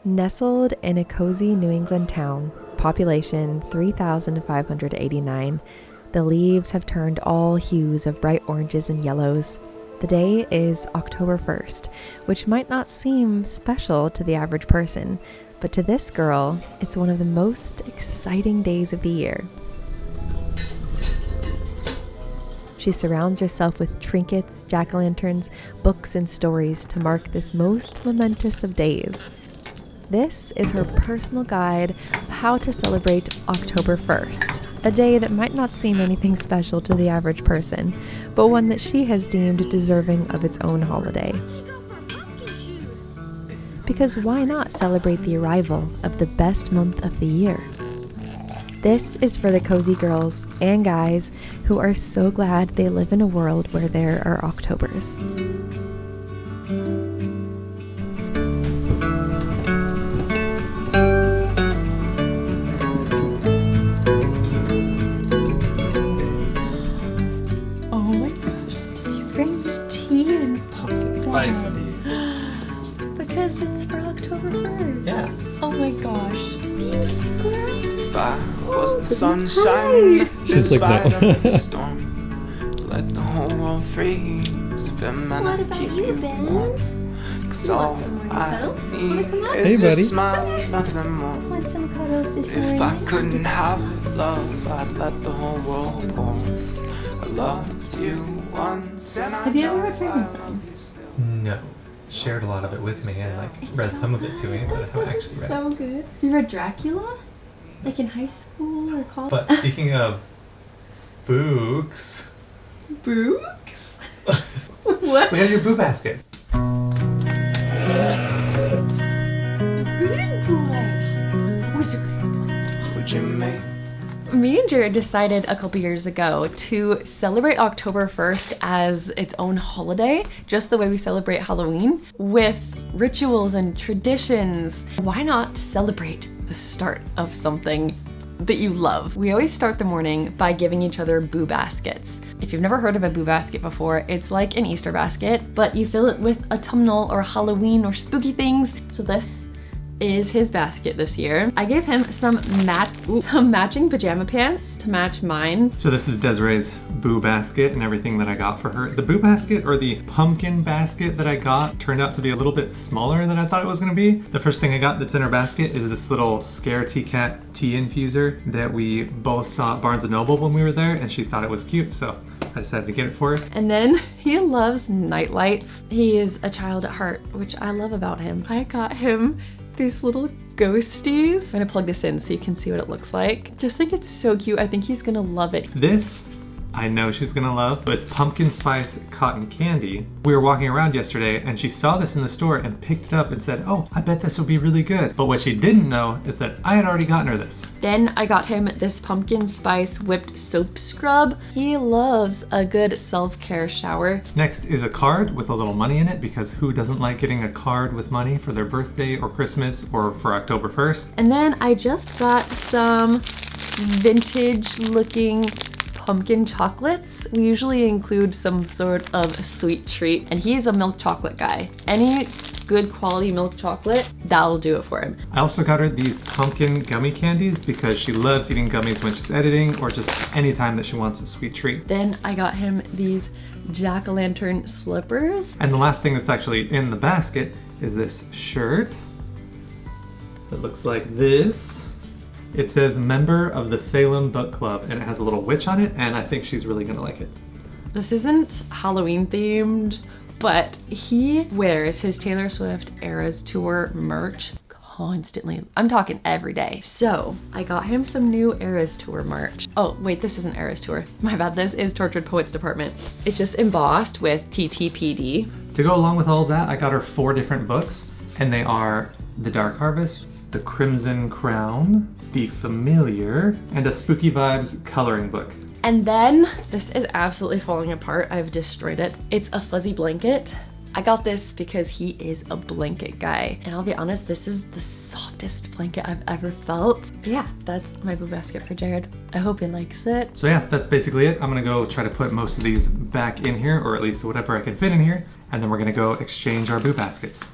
Nestled in a cozy New England town, population 3,589, the leaves have turned all hues of bright oranges and yellows. The day is October 1st, which might not seem special to the average person, but to this girl, it's one of the most exciting days of the year. She surrounds herself with trinkets, jack-o'-lanterns, books, and stories to mark this most momentous of days. This is her personal guide of how to celebrate October 1st, a day that might not seem anything special to the average person, but one that she has deemed deserving of its own holiday. Because why not celebrate the arrival of the best month of the year? This is for the cozy girls and guys who are so glad they live in a world where there are Octobers. Iced tea. Because it's for October 1st. Yeah. Oh my gosh. Being square. If I was the sunshine, She's this like, fight no. of the storm, let the whole world freeze. If it meant What to about keep you, you Ben? warm, 'cause You want all some more I cuddles? need Wanna come out? is Hey, your buddy. smile, nothing more. Want some cuddles this If I morning? couldn't have love, I'd let the whole world pour. I loved you once, and I Have you ever know read I Frankenstein? love you still. No. Shared a lot of it with me and like read some of it to me, but I haven't actually read So it. good. You read Dracula? Like in high school or college? But speaking of books, Books? What? we have your boo baskets. Good boy. Who's your good boy? Would you make Me and Jared decided a couple years ago to celebrate October 1st as its own holiday, just the way we celebrate Halloween, with rituals and traditions. Why not celebrate the start of something that you love? We always start the morning by giving each other boo baskets. If you've never heard of a boo basket before, it's like an Easter basket, but you fill it with autumnal or Halloween or spooky things. So this is his basket this year. I gave him some matching pajama pants to match mine. So this is Desiree's boo basket and everything that I got for her. The boo basket, or the pumpkin basket that I got, turned out to be a little bit smaller than I thought it was gonna be. The first thing I got that's in her basket is this little Scaredy Cat tea infuser that we both saw at Barnes & Noble when we were there, and she thought it was cute, so I decided to get it for her. And then he loves night lights. He is a child at heart, which I love about him. I got him these little ghosties. I'm gonna plug this in so you can see what it looks like. Just think it's so cute. I think he's gonna love it. This, I know she's gonna love, but it's pumpkin spice cotton candy. We were walking around yesterday and she saw this in the store and picked it up and said, oh, I bet this will be really good. But what she didn't know is that I had already gotten her this. Then I got him this pumpkin spice whipped soap scrub. He loves a good self-care shower. Next is a card with a little money in it, because who doesn't like getting a card with money for their birthday or Christmas or for October 1st? And then I just got some vintage looking pumpkin chocolates. We usually include some sort of sweet treat, and he's a milk chocolate guy. Any good quality milk chocolate, that'll do it for him. I also got her these pumpkin gummy candies because she loves eating gummies when she's editing or just any time that she wants a sweet treat. Then I got him these jack-o'-lantern slippers. And the last thing that's actually in the basket is this shirt that looks like this. It says member of the Salem Book Club, and it has a little witch on it, and I think she's really gonna like it. This isn't Halloween themed, but he wears his Taylor Swift Eras Tour merch constantly. I'm talking every day. So I got him some new Eras Tour merch. Oh wait, this isn't Eras Tour. My bad, this is Tortured Poets Department. It's just embossed with TTPD. To go along with all that, I got her 4 different books, and they are The Dark Harvest, The Crimson Crown, The Familiar, and a Spooky Vibes coloring book. And then this is absolutely falling apart. I've destroyed it. It's a fuzzy blanket. I got this because he is a blanket guy. And I'll be honest, this is the softest blanket I've ever felt. But yeah, that's my boo basket for Jared. I hope he likes it. So yeah, that's basically it. I'm gonna go try to put most of these back in here, or at least whatever I can fit in here, and then we're gonna go exchange our boo baskets.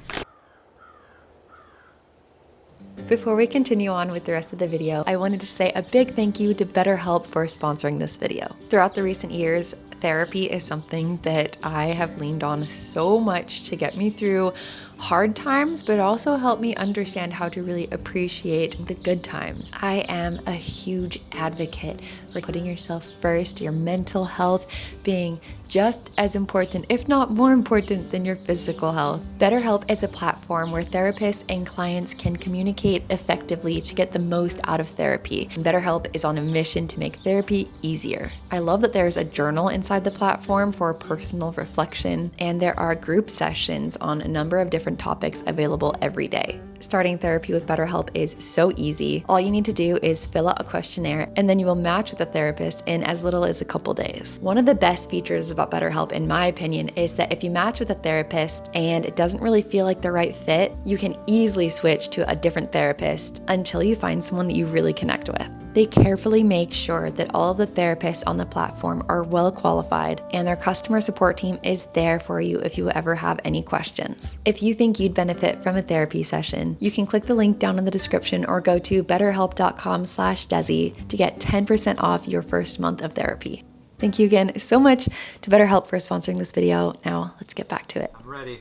Before we continue on with the rest of the video, I wanted to say a big thank you to BetterHelp for sponsoring this video. Throughout the recent years, therapy is something that I have leaned on so much to get me through hard times, but also help me understand how to really appreciate the good times. I am a huge advocate for putting yourself first, your mental health being just as important, if not more important, than your physical health. BetterHelp is a platform where therapists and clients can communicate effectively to get the most out of therapy. And BetterHelp is on a mission to make therapy easier. I love that there's a journal inside the platform for personal reflection, and there are group sessions on a number of different topics available every day. Starting therapy with BetterHelp is so easy. All you need to do is fill out a questionnaire, and then you will match with a therapist in as little as a couple days. One of the best features about BetterHelp, in my opinion, is that if you match with a therapist and it doesn't really feel like the right fit, you can easily switch to a different therapist until you find someone that you really connect with. They carefully make sure that all of the therapists on the platform are well qualified, and their customer support team is there for you if you ever have any questions. If you think you'd benefit from a therapy session, you can click the link down in the description or go to betterhelp.com/Desi to get 10% off your first month of therapy. Thank you again so much to BetterHelp for sponsoring this video. Now let's get back to it. I'm ready.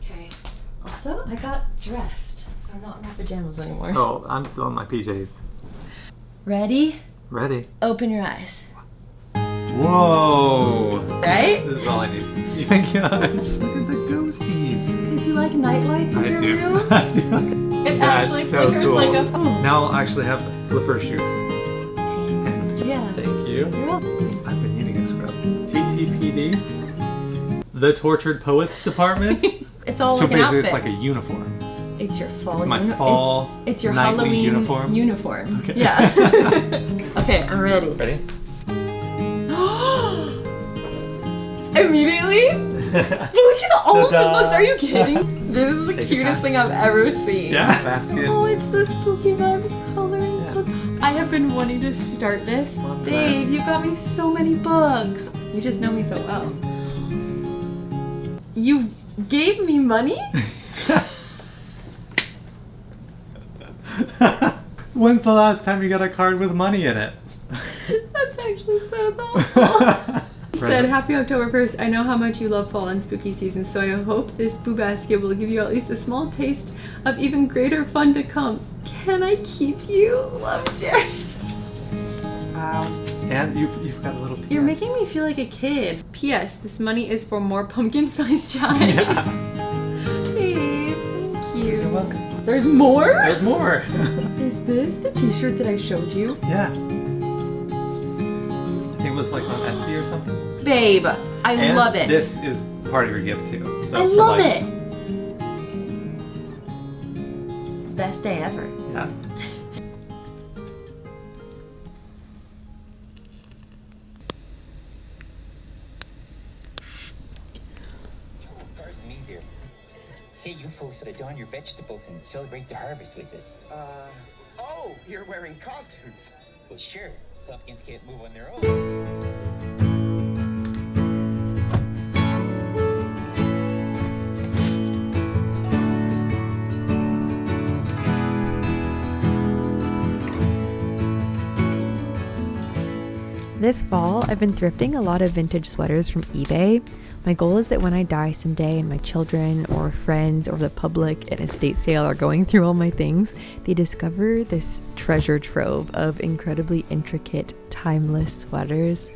Okay. Also, I got dressed. I'm not in my pajamas anymore. Oh, I'm still in my PJs. Ready? Ready. Open your eyes. Whoa. Right? This is all I need. You think, yeah, just look at the ghosties. Because you like night lights in I your do. room? I do. It That's actually so flickers cool. like a phone. Now I'll actually have slipper shoes. Yeah. Thank you. You're welcome. I've been needing a scrub. TTPD. The Tortured Poets Department. It's all So like an basically outfit. it's like a uniform. It's your fall. It's my fall It's your nightly Halloween uniform. Okay. Yeah. Okay, I'm ready. Ready? Immediately? Look at all of the Ta-da. books. Are you kidding? This is the Take your cutest time. thing I've ever seen. Yeah. Basket. Oh, it's the Spooky Vibes coloring Yeah. book. I have been wanting to start this. Love Babe, you got me so many books. You just know me so well. You gave me money? When's the last time you got a card with money in it? That's actually so thoughtful. Said, Presents. happy October 1st. I know how much you love fall and spooky season, so I hope this boo basket will give you at least a small taste of even greater fun to come. Can I keep you? Love, Jerry. Wow. And you've got a little PS. You're making me feel like a kid. P.S. This money is for more pumpkin spice chives. Yeah. Babe, thank you. You're welcome. There's more? There's more. Is this the t-shirt that I showed you? Yeah. It was like on Etsy or something. Babe, I And love it. This is part of your gift too. So I for love like, it. Best day ever. Yeah. Pardon me, dear. Say you folks ought to don your vegetables and celebrate the harvest with us. Oh, you're wearing costumes. Well, sure. Pumpkins can't move on their own. This fall, I've been thrifting a lot of vintage sweaters from eBay. My goal is that when I die someday and my children or friends or the public at an estate sale are going through all my things, they discover this treasure trove of incredibly intricate, timeless sweaters.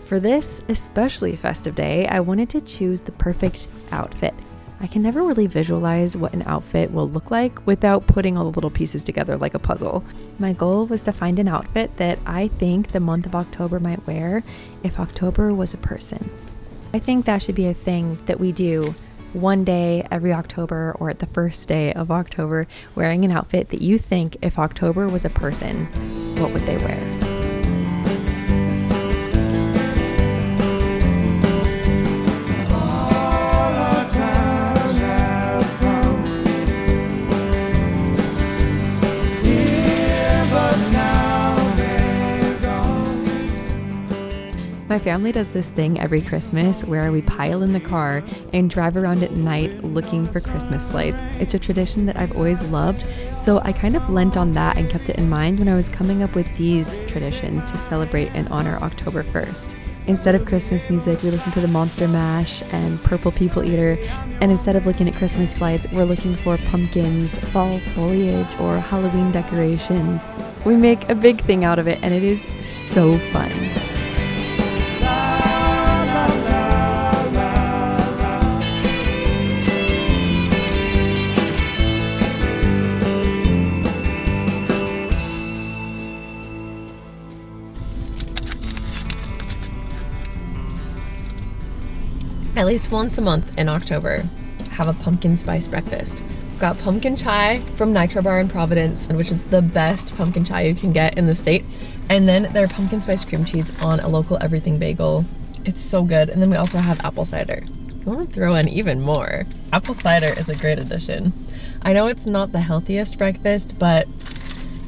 For this especially festive day, I wanted to choose the perfect outfit. I can never really visualize what an outfit will look like without putting all the little pieces together like a puzzle. My goal was to find an outfit that I think the month of October might wear if October was a person. I think that should be a thing that we do one day every October or at the first day of October, wearing an outfit that you think if October was a person, what would they wear? My My family does this thing every Christmas where we pile in the car and drive around at night looking for Christmas lights. It's a tradition that I've always loved, so I kind of lent on that and kept it in mind when I was coming up with these traditions to celebrate and honor October 1st. Instead of Christmas music, we listen to the Monster Mash and Purple People Eater. And instead of looking at Christmas lights, we're looking for pumpkins, fall foliage, or Halloween decorations. We make a big thing out of it, and it is so fun. At least once a month in October, have a pumpkin spice breakfast. Got pumpkin chai from Nitro Bar in Providence, which is the best pumpkin chai you can get in the state. And then their pumpkin spice cream cheese on a local everything bagel. It's so good. And then we also have apple cider. If you want to throw in even more, apple cider is a great addition. I know it's not the healthiest breakfast, but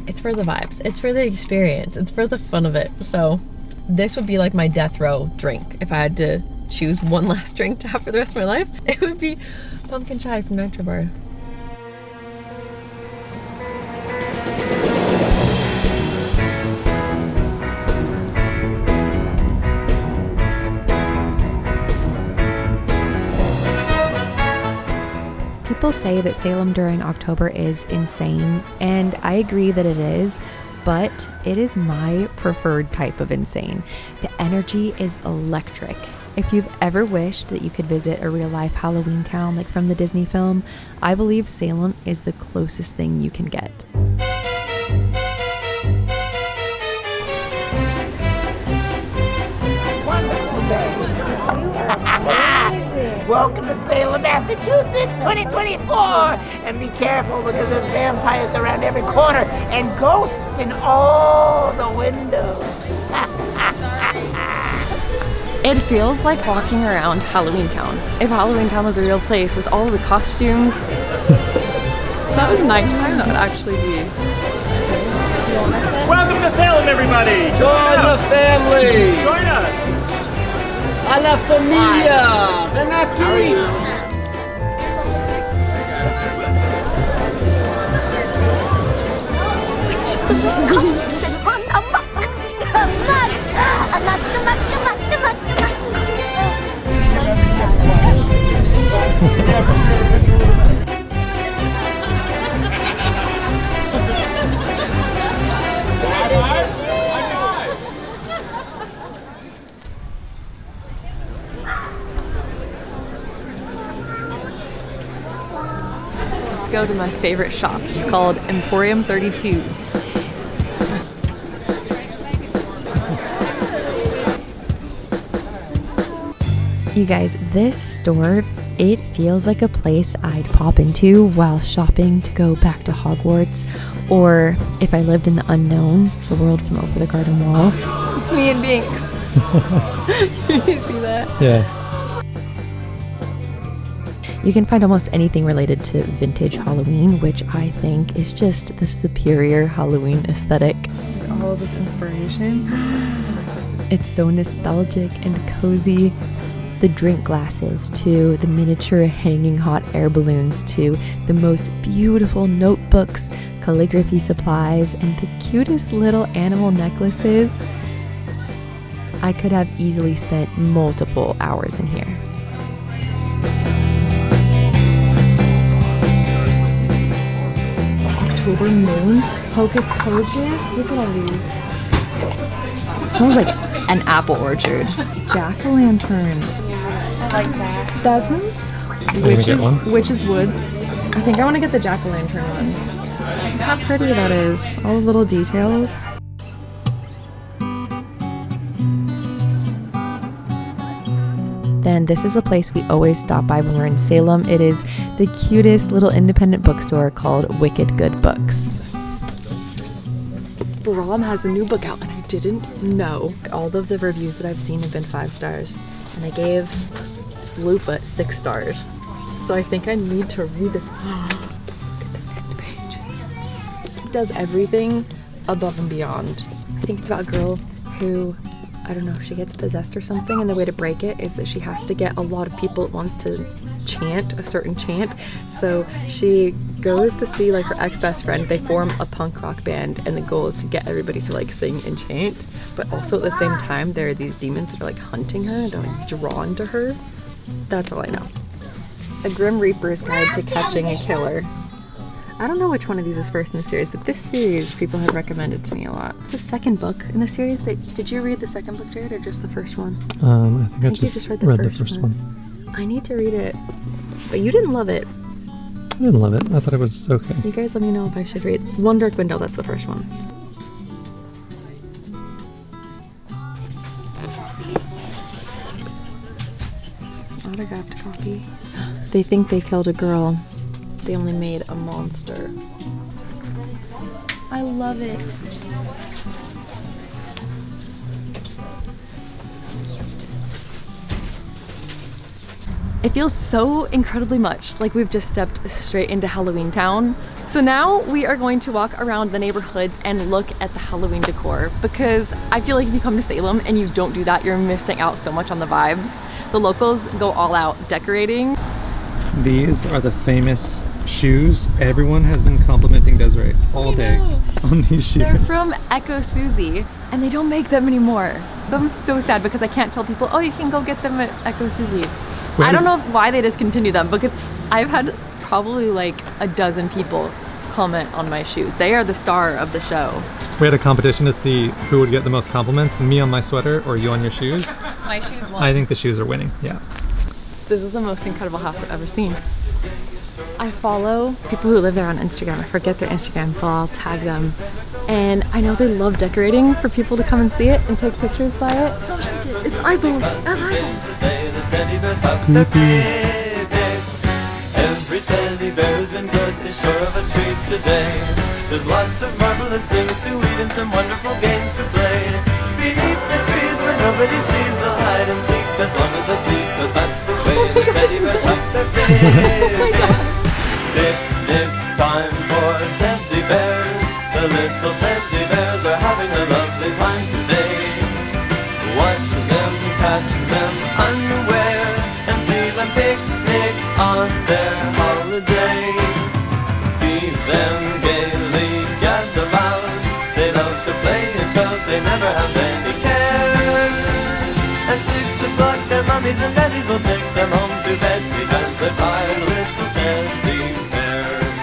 it's for the vibes. It's for the experience. It's for the fun of it. So this would be like my death row drink if I had to choose one last drink to have for the rest of my life. It would be pumpkin chai from Nitro Bar. People say that Salem during October is insane, and I agree that it is, but it is my preferred type of insane. The energy is electric. If you've ever wished that you could visit a real-life Halloween town like from the Disney film, I believe Salem is the closest thing you can get. Welcome to Salem, Massachusetts, 2024! And be careful because there's vampires around every corner and ghosts in all the windows. It feels like walking around Halloween Town. If Halloween Town was a real place with all of the costumes, if that was nighttime, that would actually be... Welcome to Salem, everybody! Join the family! Join us! A la familia! Ven aquí! Costumes and run amok! Come on! Come on! Let's go to my favorite shop. It's called Emporium 32. You guys, this store, it feels like a place I'd pop into while shopping to go back to Hogwarts, or if I lived in the unknown, the world from over the garden wall. It's me and Binks. You see that? Yeah. You can find almost anything related to vintage Halloween, which I think is just the superior Halloween aesthetic. All of this inspiration. It's so nostalgic and cozy. The drink glasses to the miniature hanging hot air balloons to the most beautiful notebooks, calligraphy supplies, and the cutest little animal necklaces. I could have easily spent multiple hours in here. October moon, Hocus Pocus. Look at all these. It smells like an apple orchard. Jack-o'-lantern. I like that. That smells witch's wood. I think I want to get the jack-o'-lantern one. How pretty that is. All the little details. Then this is a place we always stop by when we're in Salem. It is the cutest little independent bookstore called Wicked Good Books. Brahm has a new book out and I didn't know. All of the reviews that I've seen have been 5 stars. And I gave Sloofa 6 stars. So I think I need to read this. Look at the neck pages. It does everything above and beyond. I think it's about a girl who I don't know, she gets possessed or something, and the way to break it is that she has to get a lot of people at once to chant a certain chant. So she goes to see like her ex-best friend. They form a punk rock band, and the goal is to get everybody to like sing and chant, but also at the same time there are these demons that are like hunting her and they're like drawn to her. That's all I know. A Grim Reaper's Guide to Catching a Killer. I don't know which one of these is first in the series, but this series people have recommended to me a lot. The second book in the series. Did you read the second book, Jared, or just the first one? I think I just read the first one. I need to read it, but you didn't love it. I didn't love it. I thought it was okay. You guys let me know if I should read One Dark Window. That's the first one. Autographed copy. They think they killed a girl. They only made a monster. I love it. So cute. It feels so incredibly much like we've just stepped straight into Halloween Town. So now we are going to walk around the neighborhoods and look at the Halloween decor, because I feel like if you come to Salem and you don't do that, you're missing out so much on the vibes. The locals go all out decorating. These are the famous shoes. Everyone has been complimenting Desiree all day on these shoes. They're from Echo Susie, and they don't make them anymore. So I'm so sad because I can't tell people, oh, you can go get them at Echo Susie. I don't know why they discontinue them, because I've had probably like a dozen people comment on my shoes. They are the star of the show. We had a competition to see who would get the most compliments, me on my sweater or you on your shoes. My shoes won. I think the shoes are winning, yeah. This is the most incredible house I've ever seen. I follow people who live there on Instagram. I forget their Instagram, but I'll tag them. And I know they love decorating for people to come and see it and take pictures by it. It's eyeballs. Every teddy bear has been good, is sure of a treat today. There's lots of marvelous things to eat and some wonderful games to play. Beneath the trees where nobody sees, they'll hide and seek as long as they please, 'cause that's the way the teddy bears hug their picnic. Picnic time for teddy bears. The little teddy bears are having a lovely time today. Watch them, catch them unaware, and see them picnic on their holiday. See them gaily gather about. They love to play and shout, they never have any cares. At 6 o'clock their mummies and daddies will take them home to bed, because they're tired little teddy bears.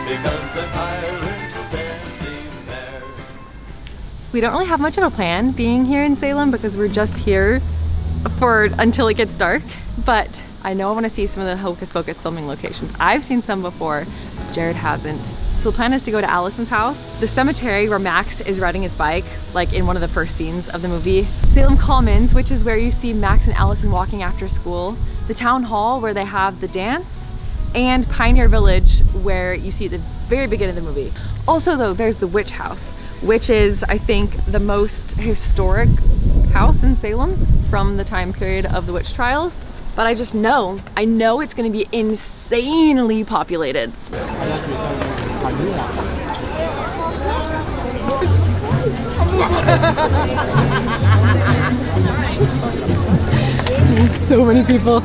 Because they're tired little teddy bears. We don't really have much of a plan being here in Salem, because we're just here until it gets dark, but I know I want to see some of the Hocus Pocus filming locations. I've seen some before, Jared hasn't. So the plan is to go to Allison's house, the cemetery where Max is riding his bike, like in one of the first scenes of the movie, Salem Commons, which is where you see Max and Allison walking after school, the town hall where they have the dance, and Pioneer Village, where you see at the very beginning of the movie. Also though, there's the witch house, which is, I think, the most historic house in Salem from the time period of the witch trials. But I know it's gonna be insanely populated. So many people.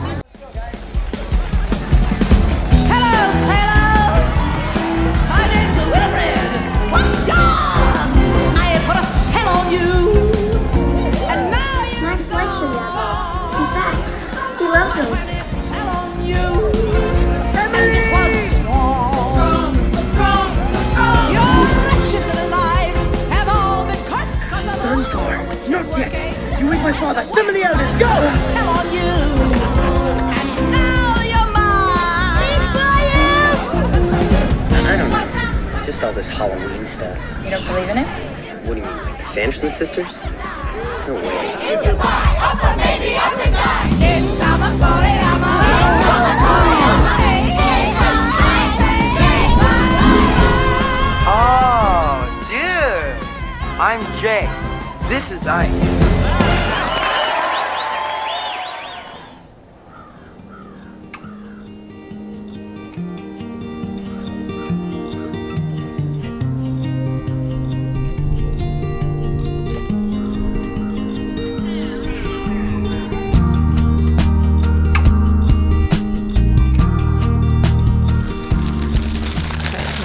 My father, summon the elders, go! Come on, you! And now you're mine! I don't know. Just all this Halloween stuff. You don't believe in it? What do you mean, like the Sanderson sisters? No way. If you buy up the baby up and die, it's I'm a party, I'm Oh, dude! I'm Jay. This is Ice.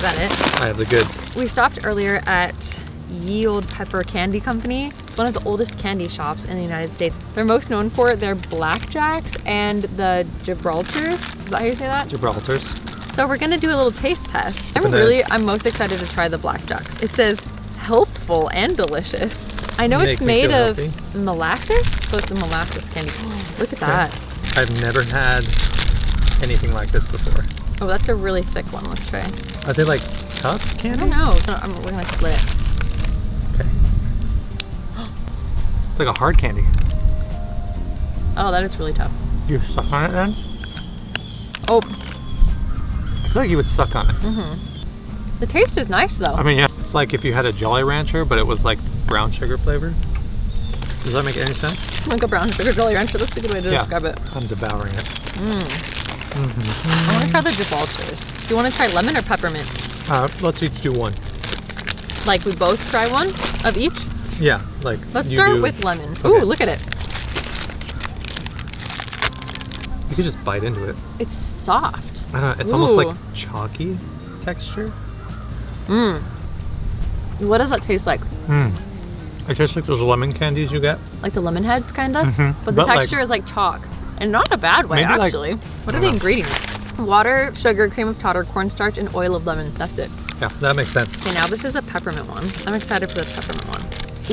that it? I have the goods. We stopped earlier at Ye Old Pepper Candy Company. It's one of the oldest candy shops in the United States. They're most known for their blackjacks and the Gibraltars. Is that how you say that? Gibraltars. So we're gonna do a little taste test. I'm most excited to try the blackjacks. It says healthful and delicious. I know it's made of molasses, so it's a molasses candy. Look at that. I've never had anything like this before. Oh, that's a really thick one. Let's try. Are they like tough candies? I don't know. We're gonna split it. Okay. It's like a hard candy. Oh, that is really tough. You suck on it then? Oh. I feel like you would suck on it. The taste is nice though. I mean, yeah. It's like if you had a Jolly Rancher, but it was like brown sugar flavor. Does that make any sense? Like a brown sugar Jolly Rancher. That's a good way to describe it. I'm devouring it. I want to try the Gibraltars. Do you want to try lemon or peppermint? Let's each do one. Like we both try one of each? Yeah, like let's start with lemon. Okay. Ooh, look at it. You could just bite into it. It's soft. I don't know, it's almost like chalky texture. What does that taste like? It tastes like those lemon candies you get. Like the lemon heads, kind of? But the texture is like chalk. And not a bad way, actually. What are the ingredients? Water, sugar, cream of tartar, cornstarch, and oil of lemon. That's it. Yeah, that makes sense. Okay, now this is a peppermint one. I'm excited for the peppermint one.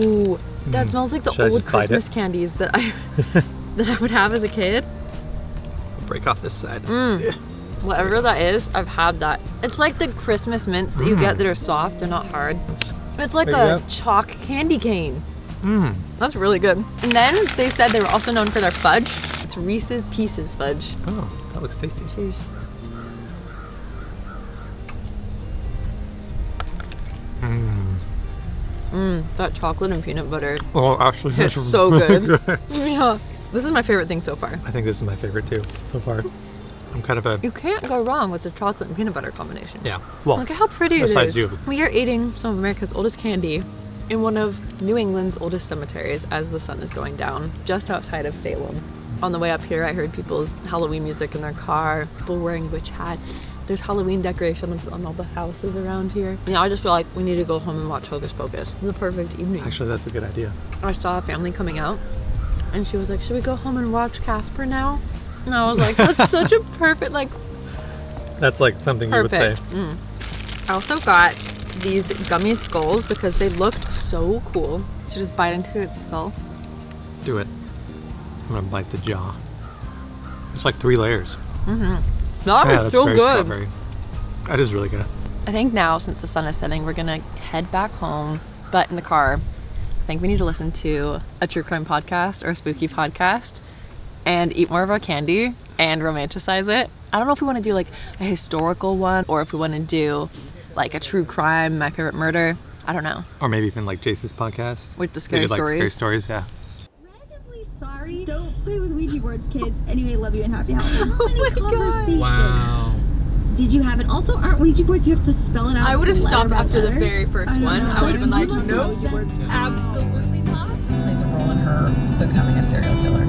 Ooh, that smells like the Should old Christmas candies that I would have as a kid. Break off this side. Whatever that is, I've had that. It's like the Christmas mints that you get that are soft and not hard. It's like a chalk candy cane. That's really good. And then they said they were also known for their fudge. It's Reese's Pieces fudge. Oh, that looks tasty. Cheers. That chocolate and peanut butter. Oh, actually, it's so good. Yeah, this is my favorite thing so far. I think this is my favorite too, so far. I'm kind of a... You can't go wrong with the chocolate and peanut butter combination. Yeah, well, look at how pretty it is. You. We are eating some of America's oldest candy in one of New England's oldest cemeteries as the sun is going down, just outside of Salem. On the way up here, I heard people's Halloween music in their car, people wearing witch hats. There's Halloween decorations on all the houses around here. Yeah, I just feel like we need to go home and watch Hocus Pocus. The perfect evening. Actually, that's a good idea. I saw a family coming out, and she was like, should we go home and watch Casper now? And I was like, that's such a perfect, like... That's like something you would say. I also got these gummy skulls because they looked so cool. So just bite into its skull. Do it. I'm gonna bite the jaw. It's like 3 layers. That is so good. Strawberry. That is really good. I think now, since the sun is setting, we're gonna head back home, but in the car, I think we need to listen to a true crime podcast or a spooky podcast and eat more of our candy and romanticize it. I don't know if we want to do like a historical one or if we want to do like a true crime, My Favorite Murder. I don't know. Or maybe even like Jace's podcast. With the scary stories. Like scary stories, yeah. Randomly sorry. Don't play with Ouija boards, kids. Anyway, love you and happy Halloween. How many conversations? Wow. Did you have it? Also, aren't Ouija boards, you have to spell it out? I would have stopped after the very first one. I would have been like, no, absolutely not. She plays a role in her becoming a serial killer.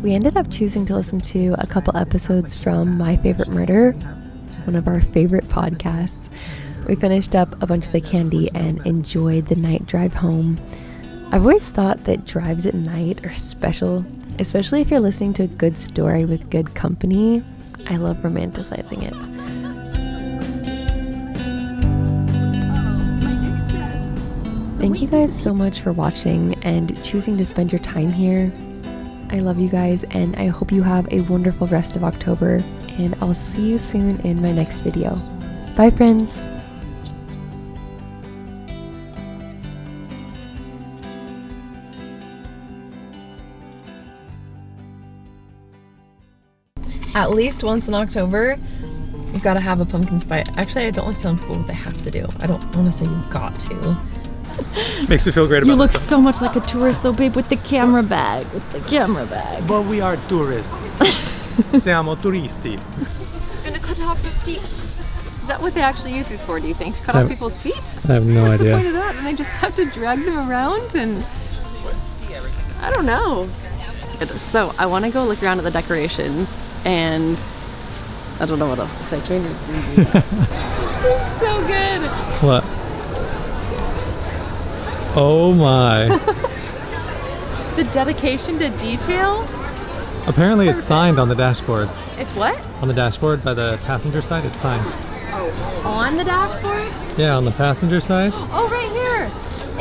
We ended up choosing to listen to a couple episodes from My Favorite Murder, one of our favorite podcasts. We finished up a bunch of the candy and enjoyed the night drive home. I've always thought that drives at night are special, especially if you're listening to a good story with good company. I love romanticizing it. Thank you guys so much for watching and choosing to spend your time here. I love you guys and I hope you have a wonderful rest of October, and I'll see you soon in my next video. Bye friends! At least once in October, you've got to have a pumpkin spice. Actually, I don't like telling people what they have to do. I don't want to say you've got to. Makes you feel great about yourself. You look so much like a tourist though, babe, with the camera bag. But we are tourists. Siamo turisti. I'm gonna cut off your feet. Is that what they actually use these for, do you think? To cut off people's feet? I have no idea. What's the point of that? And they just have to drag them around and... I don't know. So I want to go look around at the decorations and I don't know what else to say. It's so good. What? Oh my. The dedication to detail? Apparently it's signed on the dashboard. It's what? On the dashboard by the passenger side, it's signed. Oh, on the dashboard? Yeah, on the passenger side. Oh, right here.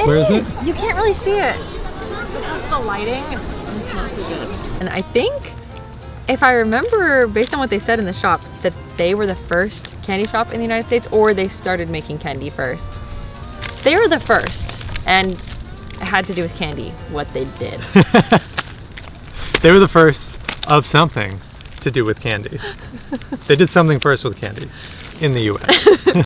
Where is it? You can't really see it. Because of the lighting, it's mostly good. And I think, if I remember, based on what they said in the shop, that they were the first candy shop in the United States, or they started making candy first. They were the first, and it had to do with candy, what they did. They were the first of something to do with candy. They did something first with candy in the US.